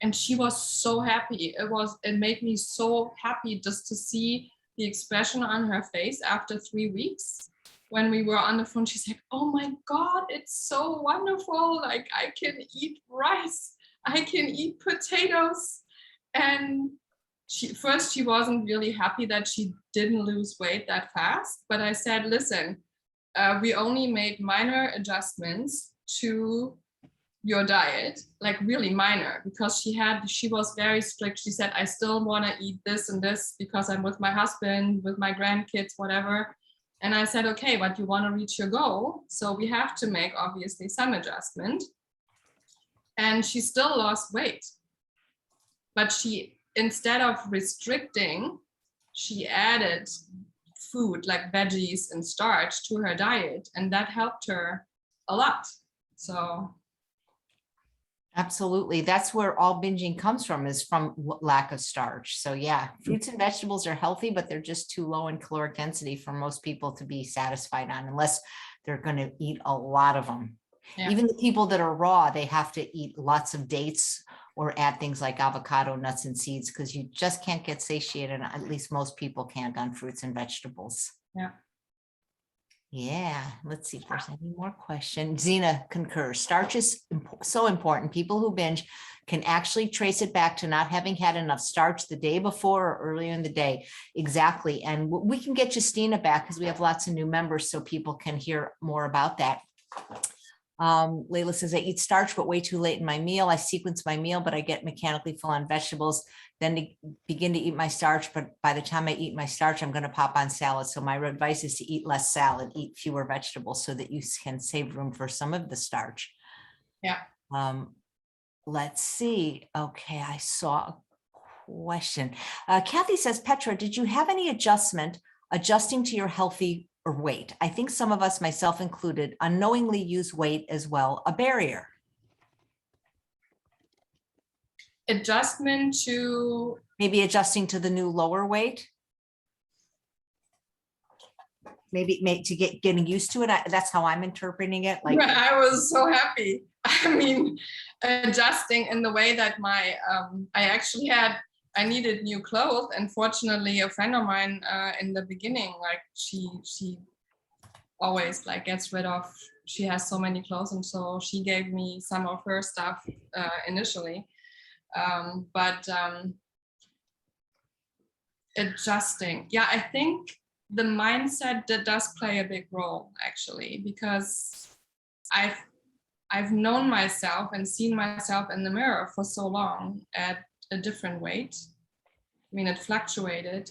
and she was so happy. It made me so happy just to see the expression on her face after 3 weeks. When we were on the phone, she's like, oh my God, it's so wonderful. Like, I can eat rice, I can eat potatoes. And she wasn't really happy that she didn't lose weight that fast. But I said, listen, we only made minor adjustments to your diet, like really minor, because she was very strict. She said, I still want to eat this and this because I'm with my husband, with my grandkids, whatever. And I said, okay, but you want to reach your goal, so we have to make obviously some adjustment. And she still lost weight, but she, instead of restricting, she added food like veggies and starch to her diet, and that helped her a lot. So Absolutely. That's where all binging comes from, is from lack of starch. So yeah, fruits and vegetables are healthy, but they're just too low in caloric density for most people to be satisfied on, unless they're going to eat a lot of them. yeah. Even the people that are raw, they have to eat lots of dates or add things like avocado, nuts, and seeds, because you just can't get satiated. At least most people can't on fruits and vegetables. Yeah. Yeah, let's see if there's any more questions. Zena concurs. Starch is so important. People who binge can actually trace it back to not having had enough starch the day before or earlier in the day. Exactly. And we can get Justina back because we have lots of new members, so people can hear more about that. Layla says, I eat starch, but way too late in my meal. I sequence my meal, but I get mechanically full on vegetables, then to begin to eat my starch. But by the time I eat my starch, I'm going to pop on salad. So my advice is to eat less salad, eat fewer vegetables so that you can save room for some of the starch. Yeah. Let's see. Okay, I saw a question. Kathy says, Petra, did you have any adjusting to your healthy or weight? I think some of us, myself included, unknowingly use weight as well, a barrier. Adjustment to Maybe adjusting to the new lower weight. Maybe to getting used to it. That's how I'm interpreting it. Like, I was so happy. I mean, adjusting in the way that I needed new clothes, and fortunately a friend of mine in the beginning, like she always like gets rid of, she has so many clothes, and so she gave me some of her stuff initially. But adjusting, yeah, I think the mindset that does play a big role, actually, because I've known myself and seen myself in the mirror for so long at a different weight. I mean, it fluctuated,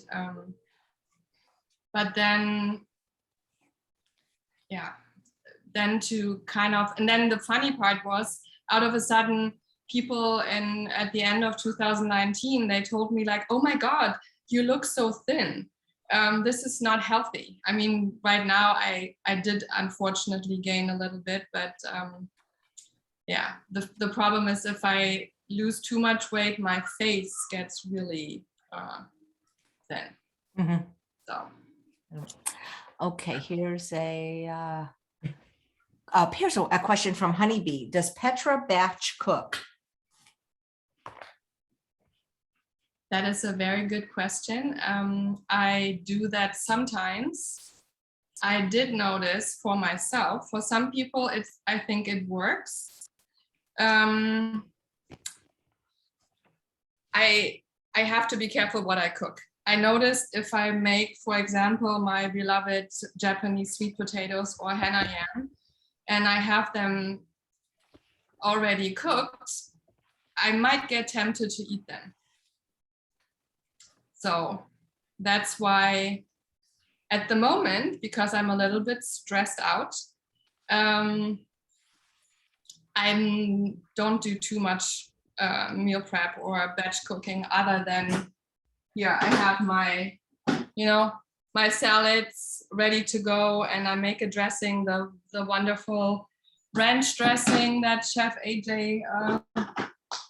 but then, yeah, then to kind of, and then the funny part was, out of a sudden, people at the end of 2019, they told me like, oh my God, you look so thin. This is not healthy. I mean, right now I did unfortunately gain a little bit, but yeah, the problem is if I lose too much weight, my face gets really thin. mm-hmm. So. Okay, here's a question from Honeybee. Does Petra batch cook? That is a very good question. I do that sometimes. I did notice for myself, for some people, I think it works. I have to be careful what I cook. I noticed if I make, for example, my beloved Japanese sweet potatoes or henna yam, and I have them already cooked, I might get tempted to eat them. So that's why at the moment, because I'm a little bit stressed out, I don't do too much meal prep or batch cooking other than, yeah, I have my, my salads ready to go, and I make a dressing, the wonderful ranch dressing that Chef AJ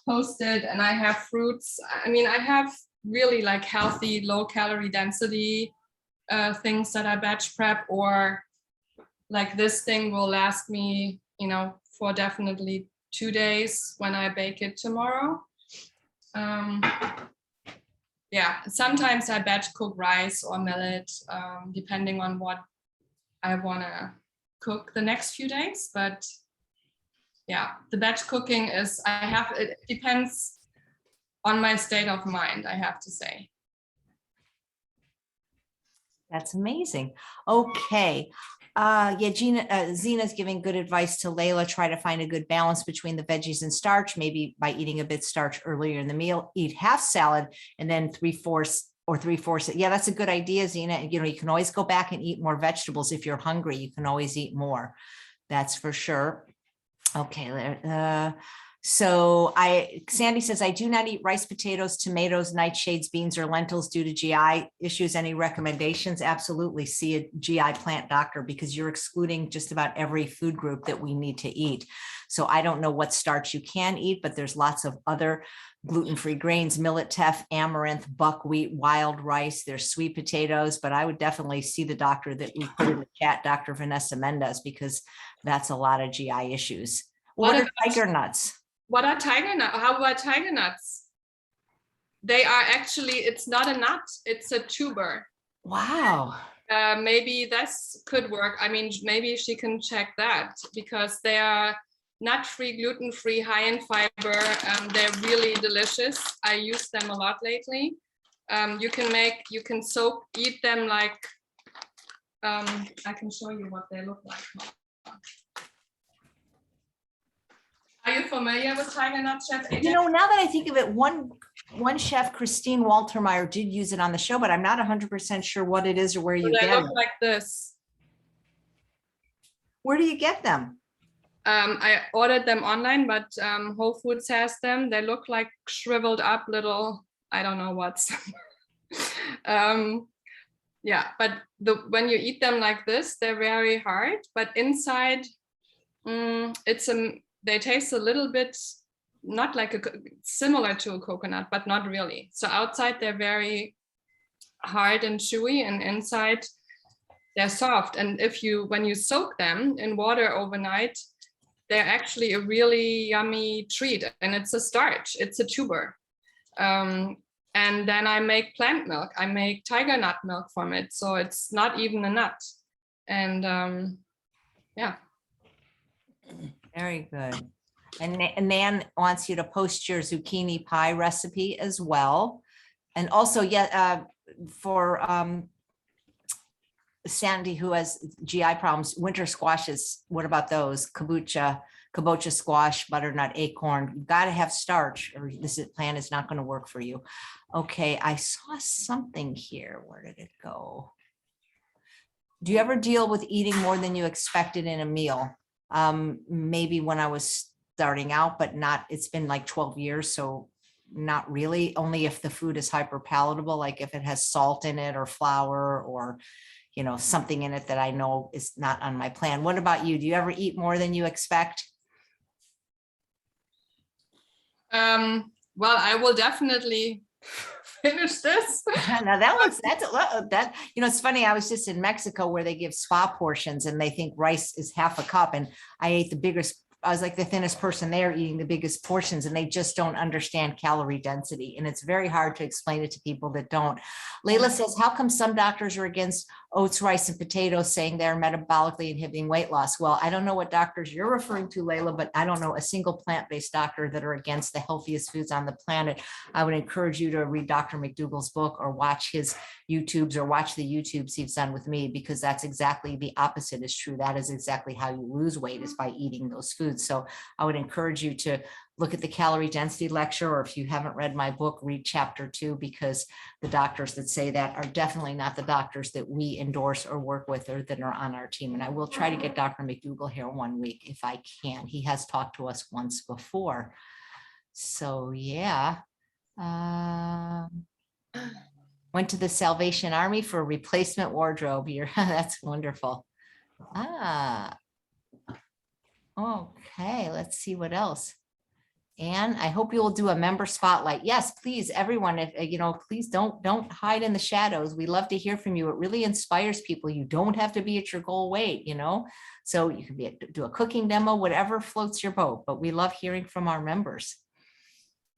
posted, and I have fruits. I mean, I have really like healthy, low calorie density things that I batch prep, or like this thing will last me, for definitely 2 days when I bake it tomorrow. Yeah, sometimes I batch cook rice or millet, depending on what I want to cook the next few days. But yeah, the batch cooking is, it depends on my state of mind, I have to say. That's amazing. Okay. Yeah, Zena's giving good advice to Layla. Try to find a good balance between the veggies and starch, maybe by eating a bit starch earlier in the meal. Eat half salad and then 3/4 or 3/4. Yeah, that's a good idea, Zena. You can always go back and eat more vegetables. If you're hungry, you can always eat more. That's for sure. Okay. So Sandy says, I do not eat rice, potatoes, tomatoes, nightshades, beans, or lentils due to GI issues. Any recommendations? Absolutely. See a GI plant doctor, because you're excluding just about every food group that we need to eat. So I don't know what starch you can eat, but there's lots of other gluten-free grains, millet, teff, amaranth, buckwheat, wild rice. There's sweet potatoes, but I would definitely see the doctor that we put in the chat, Dr. Vanessa Mendez, because that's a lot of GI issues. What are tiger nuts? What are tiger nuts? How about tiger nuts? They are actually, it's not a nut, it's a tuber. Wow. Maybe this could work. I mean, maybe she can check that, because they are nut-free, gluten-free, high in fiber. They're really delicious. I use them a lot lately. You can eat them like, I can show you what they look like. Are you familiar with tiger nut, Chef AJ? Now that I think of it, one chef, Christine Waltermeyer, did use it on the show, but I'm not 100% sure what it is or where you They get look it. like this. Where do you get them? I ordered them online, but Whole Foods has them. They look like shriveled up little, I don't know what's. Yeah, but when you eat them like this, they're very hard, but inside they taste a little bit not like similar to a coconut, but not really. So outside they're very hard and chewy, and inside they're soft. And when you soak them in water overnight, they're actually a really yummy treat. And it's a starch, it's a tuber. And then I make plant milk. I make tiger nut milk from it. So it's not even a nut. And yeah. Very good. And Nan wants you to post your zucchini pie recipe as well. And also, for Sandy, who has GI problems, winter squashes, what about those? Kabocha squash, butternut, acorn. You've got to have starch, or this plan is not going to work for you. Okay, I saw something here. Where did it go? Do you ever deal with eating more than you expected in a meal? Maybe when I was starting out, but not, it's been like 12 years. So not really, only if the food is hyper palatable, like if it has salt in it or flour or, something in it that I know is not on my plan. What about you? Do you ever eat more than you expect? Well, I will definitely finish this. Now it's funny. I was just in Mexico where they give spa portions and they think rice is half a cup. And I ate the biggest I was like the thinnest person there eating the biggest portions, and they just don't understand calorie density. And it's very hard to explain it to people that don't. Layla says, how come some doctors are against oats, rice, and potatoes, saying they're metabolically inhibiting weight loss? Well, I don't know what doctors you're referring to, Layla, but I don't know a single plant-based doctor that are against the healthiest foods on the planet. I would encourage you to read Dr. McDougall's book or watch his YouTubes or watch the YouTubes he's done with me, because that's exactly the opposite is true. That is exactly how you lose weight, is by eating those foods. So I would encourage you to look at the calorie density lecture, or if you haven't read my book, read chapter 2, because the doctors that say that are definitely not the doctors that we endorse or work with or that are on our team. And I will try to get Dr. McDougall here one week if I can. He has talked to us once before. So yeah. Went to the Salvation Army for a replacement wardrobe. That's wonderful. Okay, let's see what else. And I hope you will do a member spotlight. Yes, please, everyone, if please don't hide in the shadows. We love to hear from you. It really inspires people. You don't have to be at your goal weight, so you can do a cooking demo, whatever floats your boat, but we love hearing from our members.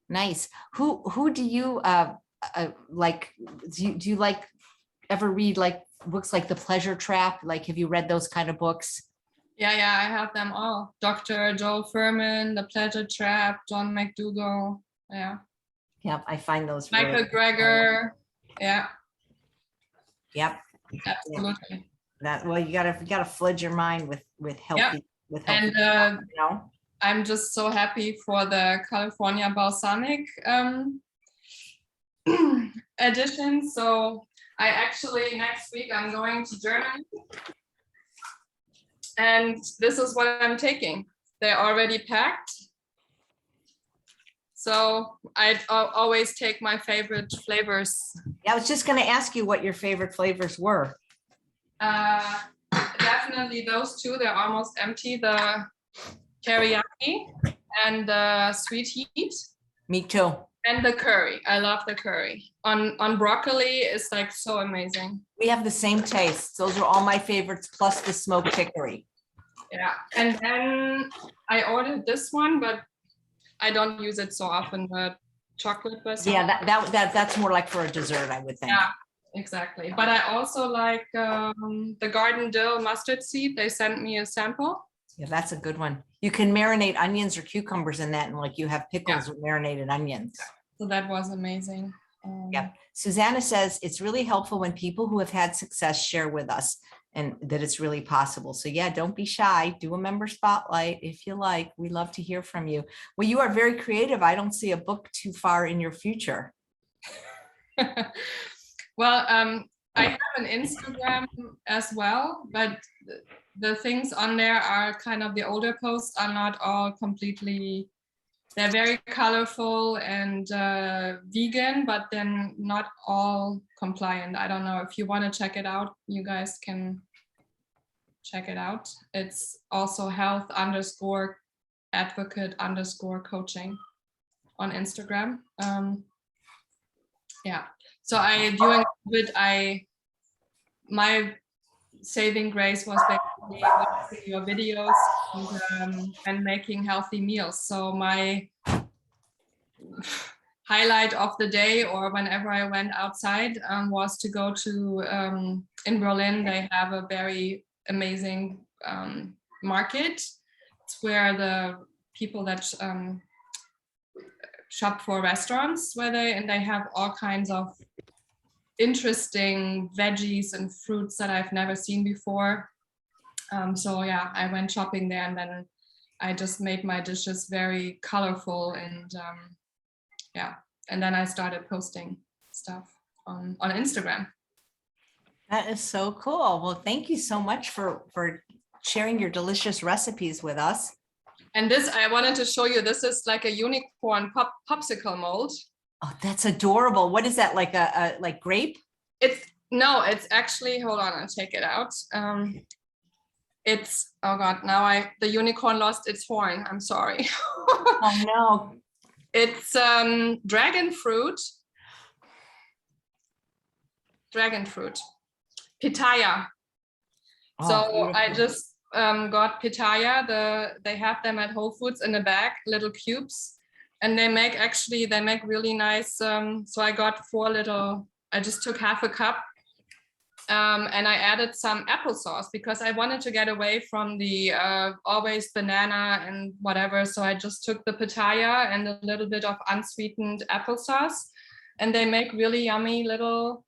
Nice. Who do you like? Do you like ever read like books like The Pleasure Trap? Like, have you read those kind of books? Yeah, I have them all. Dr. Joel Fuhrman, The Pleasure Trap, John McDougall. Yeah. Yep, I find those. Michael really Greger. Yeah. Yep. Absolutely. Well, you gotta flood your mind with healthy, And stuff, I'm just so happy for the California Balsamic edition. So I actually, next week, I'm going to Germany. And this is what I'm taking. They're already packed. So I always take my favorite flavors. Yeah, I was just gonna ask you what your favorite flavors were. Definitely those two, they're almost empty. The teriyaki and the sweet heat. Me too. And the curry. I love the curry. On broccoli, it's like so amazing. We have the same tastes. Those are all my favorites, plus the smoked chicory. Yeah. And then I ordered this one, but I don't use it so often, the chocolate balsamic. Yeah, that's more like for a dessert, I would think. Yeah, exactly. But I also like the garden dill mustard seed. They sent me a sample. Yeah, that's a good one. You can marinate onions or cucumbers in that, and like you have pickles with marinated onions. So that was amazing. Yep. Susanna says it's really helpful when people who have had success share with us, and that it's really possible. So yeah, don't be shy. Do a member spotlight if you like. We love to hear from you. Well, you are very creative. I don't see a book too far in your future. Well, I have an Instagram as well, but the things on there are kind of, the older posts are not all completely, they're very colorful and vegan, but then not all compliant. I don't know. If you want to check it out, you guys can check it out. It's also health_advocate_coaching on Instagram. Yeah. So during COVID, my saving grace was basically watching your videos and making healthy meals. So my highlight of the day, or whenever I went outside, was to go to, in Berlin, they have a very amazing market. It's where the people that shop for restaurants, and they have all kinds of interesting veggies and fruits that I've never seen before. So yeah, I went shopping there, and then I just made my dishes very colorful, and yeah, and then I started posting stuff on Instagram. That is so cool. Well, thank you so much for sharing your delicious recipes with us. And this, I wanted to show you, this is like a unicorn popsicle mold. Oh, that's adorable. What is that, like like grape? No, it's actually, hold on, I'll take it out. It's, oh God, now the unicorn lost its horn. I'm sorry. Oh no. It's dragon fruit, pitaya. Oh, So beautiful. I just got pitaya. They have them at Whole Foods in a bag, little cubes, and they make really nice. So I got 4 little. I just took half a cup, and I added some applesauce because I wanted to get away from the always banana and whatever. So I just took the pitaya and a little bit of unsweetened applesauce, and they make really yummy little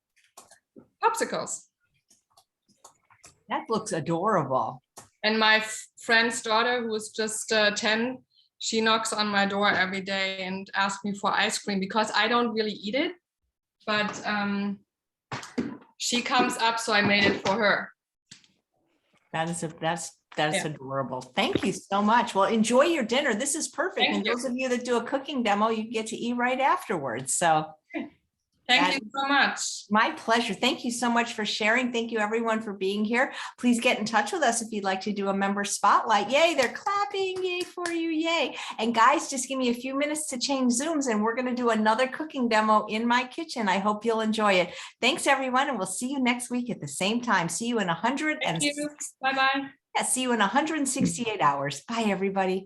popsicles. That looks adorable. And my friend's daughter, who is just 10, she knocks on my door every day and asks me for ice cream because I don't really eat it, but she comes up, so I made it for her. That's adorable. Thank you so much. Well, enjoy your dinner. This is perfect. Thank And you. those of you that do a cooking demo, you get to eat right afterwards. So Thank you so much. my pleasure. Thank you so much for sharing. Thank you everyone for being here. Please get in touch with us if you'd like to do a member spotlight. Yay, they're clapping. Yay for you. Yay. And guys, just give me a few minutes to change Zooms and we're going to do another cooking demo in my kitchen. I hope you'll enjoy it. Thanks everyone. And we'll see you next week at the same time. See you in 100 Thank you. Bye-bye. Yeah, see you in 168 hours. Bye everybody.